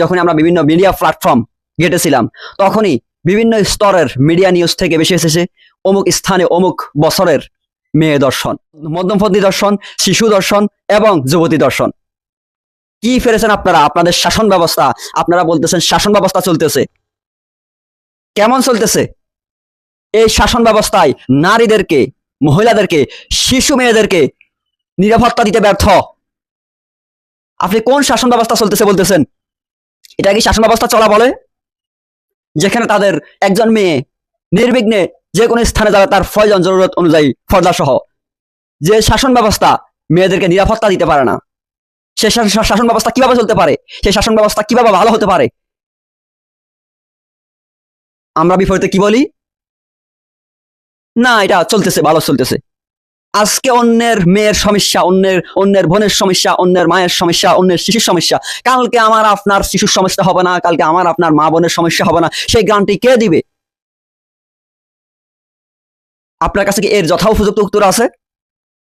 যখনই আমরা বিভিন্ন মিডিয়া প্ল্যাটফর্ম ঘেটেছিলাম, তখনই বিভিন্ন স্তরের মিডিয়া নিউজ থেকে বেশি এসেছে অমুক স্থানে অমুক বছরের মেয়ে দর্শন, মধ্যমপন্থী দর্শন, শিশু দর্শন এবং যুবতী দর্শন। কি ফেরেছেন আপনারা? আপনাদের শাসন ব্যবস্থা, আপনারা বলতেছেন শাসন ব্যবস্থা চলতেছে, কেমন চলতেছে? এই শাসন ব্যবস্থায় নারীদেরকে, মহিলাদেরকে, শিশু মেয়েদেরকে নিরাপত্তা দিতে ব্যর্থ। আপনি কোন শাসন ব্যবস্থা চলতেছে বলতেছেন? এটা কি শাসন ব্যবস্থা চলা বলে? যেখানে তাদের একজন মেয়ে নির্বিঘ্নে যে কোনো স্থানে যাবে তার প্রয়োজন জরুরত অনুযায়ী পর্দা সহ, যে শাসন ব্যবস্থা মেয়েদেরকে নিরাপত্তা দিতে পারে না, সে শাসন ব্যবস্থা কিভাবে চলতে পারে? সেই শাসন ব্যবস্থা কিভাবে ভালো হতে পারে? আমরা বিপরীতে কি বলি? না, এটা চলতেছে, ভালো চলতেছে। আজকে অন্যের মেয়ের সমস্যা, অন্যের বোনের সমস্যা, অন্যের মায়ের সমস্যা, অন্যের শিশুর সমস্যা, কালকে আমার আপনার শিশুর সমস্যা হবে না, কালকে আমার আপনার মা বোনের সমস্যা হবে না, সেই গ্যারান্টি কে দিবে? আপনার কাছে কি এর যথা উপযুক্ত উত্তর আছে?